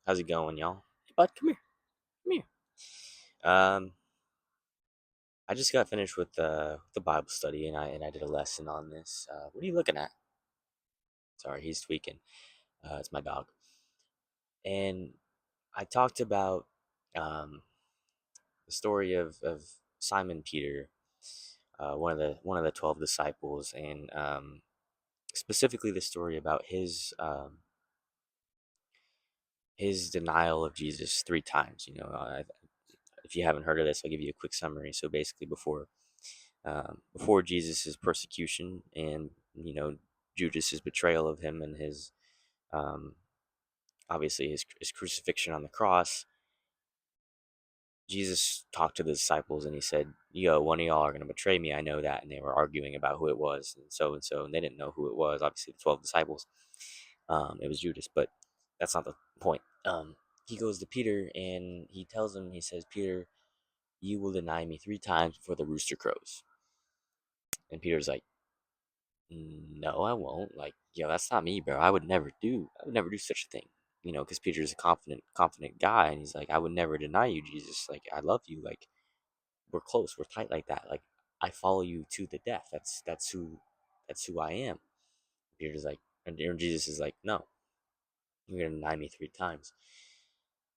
How's it going, y'all? Hey, bud, come here. Come here. Um, I just got finished with the Bible study, and I did a lesson on this. What are you looking at? Sorry, he's tweaking. It's my dog. And I talked about um, the story of Simon Peter, one of the 12 disciples, and specifically the story about his denial of Jesus 3 times. If you haven't heard of this, I'll give you a quick summary. So basically, before Jesus' persecution and Judas's betrayal of him and his um, obviously his crucifixion on the cross, Jesus talked to the disciples and he said, "Yo, one of y'all are gonna betray me. I know that." And they were arguing about who it was, and so, and they didn't know who it was. Obviously, the 12 disciples. It was Judas, but that's not the point. He goes to Peter and he tells him, he says, "Peter, you will deny me 3 times before the rooster crows." And Peter's like, "No, I won't. Like, yo, that's not me, bro. I would never do such a thing." Because Peter's a confident guy, and he's like, "I would never deny you, Jesus. Like, I love you. Like, we're close, we're tight like that. Like, I follow you to the death. That's who I am." Peter's like, and Jesus is like, "No, you're gonna deny me 3 times."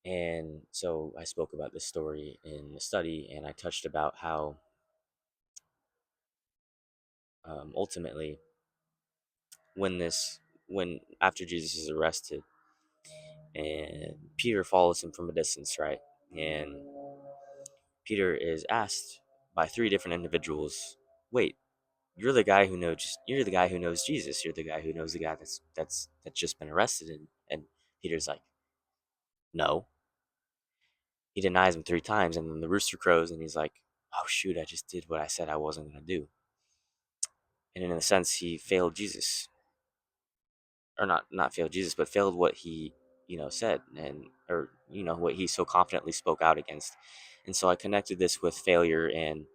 And so I spoke about this story in the study, and I touched about how ultimately, when after Jesus is arrested and Peter follows him from a distance, right? And Peter is asked by 3 different individuals, "Wait, you're the guy who knows Jesus. You're the guy who knows the guy that's just been arrested." And Peter's like, "No." He denies him 3 times, and then the rooster crows, and he's like, "Oh shoot, I just did what I said I wasn't gonna do." And in a sense, he failed Jesus, or not failed Jesus, but failed what he said, and or what he so confidently spoke out against. And so I connected this with failure and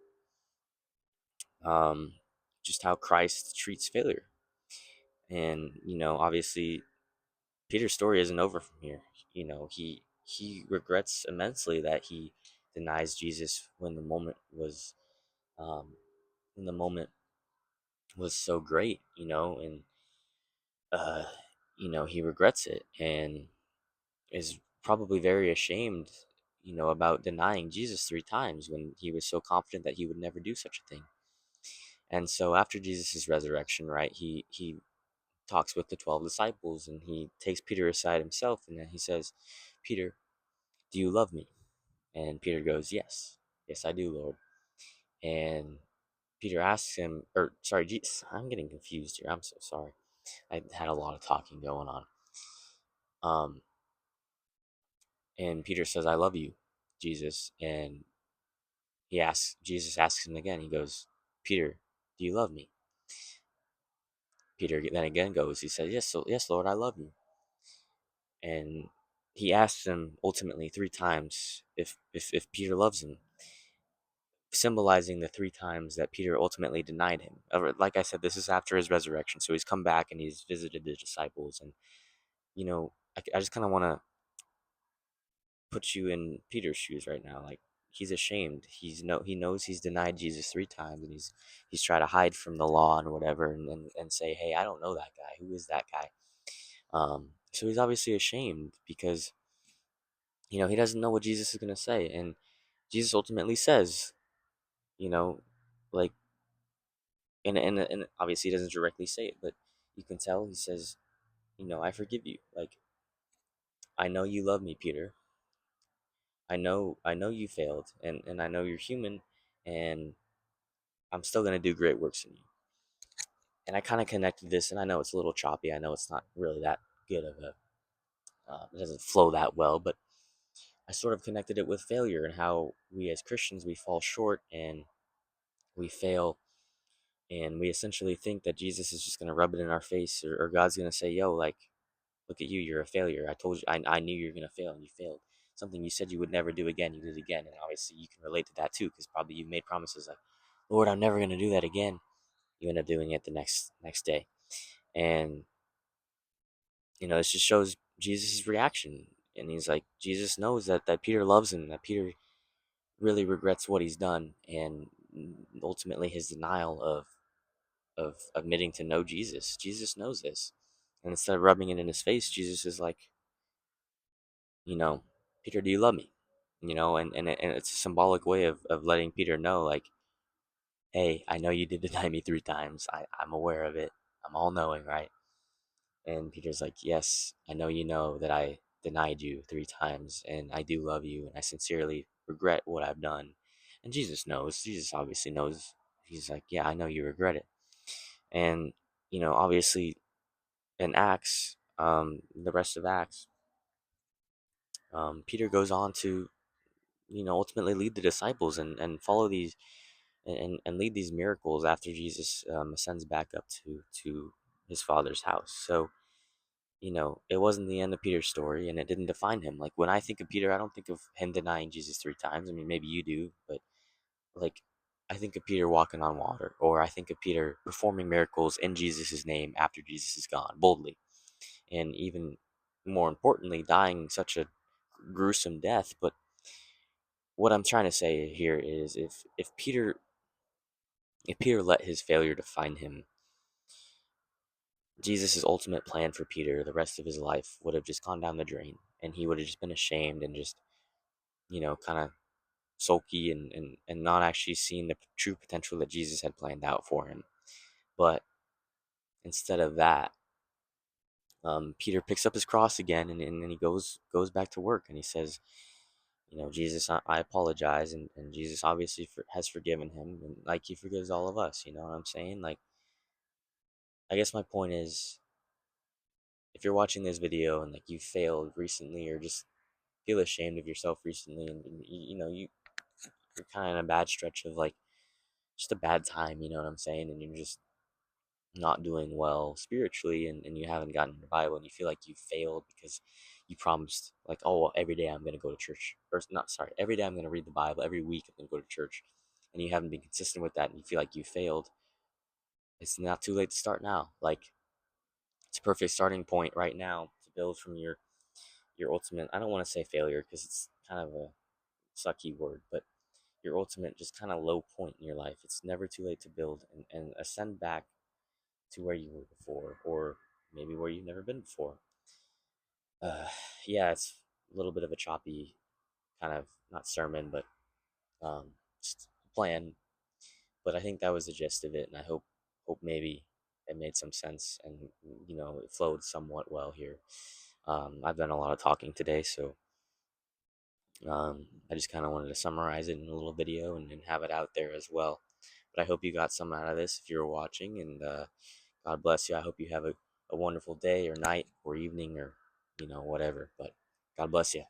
um, just how Christ treats failure. And obviously, Peter's story isn't over from here. He regrets immensely that he denies Jesus um, when the moment was so great. And uh, he regrets it and is probably very ashamed. About denying Jesus 3 times when he was so confident that he would never do such a thing. And so after Jesus' resurrection, right, he talks with the 12 disciples and he takes Peter aside himself and then he says, "Peter, do you love me?" And Peter goes, "Yes. Yes, I do, Lord." And Peter asks him, or sorry, Jesus, I'm getting confused here. I'm so sorry. I had a lot of talking going on. Um, and Peter says, "I love you, Jesus." And Jesus asks him again. He goes, "Peter, do you love me?" Peter then again goes, he says, "Yes, Lord, I love you." And he asks him ultimately 3 times if Peter loves him, symbolizing the 3 times that Peter ultimately denied him. Like I said, this is after his resurrection, so he's come back and he's visited the disciples, and I just kind of want to put you in Peter's shoes right now. Like, he's ashamed. He knows he's denied Jesus 3 times, and he's trying to hide from the law and whatever, and say, "Hey, I don't know that guy. Who is that guy?" So he's obviously ashamed because he doesn't know what Jesus is gonna say, and Jesus ultimately says, you know, like, and obviously he doesn't directly say it, but you can tell he says, "I forgive you. Like, I know you love me, Peter. I know you failed, and I know you're human, and I'm still gonna do great works in you." And I kind of connected this, and I know it's a little choppy. I know it's not really that good of a, it doesn't flow that well, but I sort of connected it with failure and how we as Christians we fall short and we fail, and we essentially think that Jesus is just gonna rub it in our face, or God's gonna say, "Yo, like, look at you, you're a failure. I told you, I knew you were gonna fail, and you failed. Something you said you would never do again, you did again." And obviously, you can relate to that too, because probably you've made promises like, "Lord, I'm never gonna do that again." You end up doing it the next day, and this just shows Jesus' reaction. and he's like, Jesus knows that Peter loves him, that Peter really regrets what he's done, and ultimately his denial of admitting to know Jesus. Jesus knows this, and instead of rubbing it in his face, Jesus is like, you know, Peter, do you love me? And it's a symbolic way of letting Peter know, like, hey, I know you did deny me 3 times. I'm aware of it. I'm all knowing, right? And Peter's like, yes, I know you know that I denied you 3 times, and I do love you, and I sincerely regret what I've done. And Jesus knows. Jesus obviously knows. He's like, yeah, I know you regret it. And, obviously in Acts, the rest of Acts, Peter goes on to, ultimately lead the disciples and follow these and lead these miracles after Jesus ascends back up to his father's house. So, it wasn't the end of Peter's story, and it didn't define him. Like, when I think of Peter, I don't think of him denying Jesus 3 times. I mean, maybe you do, but, like, I think of Peter walking on water, or I think of Peter performing miracles in Jesus' name after Jesus is gone, boldly, and even more importantly, dying such a gruesome death. But what I'm trying to say here is, if Peter let his failure define him, Jesus' ultimate plan for Peter, the rest of his life, would have just gone down the drain, and he would have just been ashamed and just, kind of sulky, and not actually seeing the true potential that Jesus had planned out for him. But instead of that, Peter picks up his cross again, and he goes back to work, and he says, Jesus, I apologize, and Jesus obviously has forgiven him, and like he forgives all of us. You know what I'm saying? Like, I guess my point is, if you're watching this video and like you failed recently, or just feel ashamed of yourself recently, and you're kind of in a bad stretch of, like, just a bad time, you know what I'm saying, and you're just not doing well spiritually, and you haven't gotten the Bible, and you feel like you failed because you promised, like, oh, well, every day I'm going to go to church, or not, sorry, every day I'm going to read the Bible, every week I'm going to go to church, and you haven't been consistent with that, and you feel like you failed. It's not too late to start now. Like, it's a perfect starting point right now to build from your ultimate, I don't want to say failure because it's kind of a sucky word, but your ultimate just kind of low point in your life. It's never too late to build and ascend back to where you were before, or maybe where you've never been before. Uh, yeah, it's a little bit of a choppy kind of, not sermon, but just plan. But I think that was the gist of it, and I hope maybe it made some sense, and it flowed somewhat well here. I've done a lot of talking today, so I just kind of wanted to summarize it in a little video and have it out there as well. But I hope you got some out of this if you're watching, and God bless you. I hope you have a wonderful day or night or evening, or whatever. But God bless you.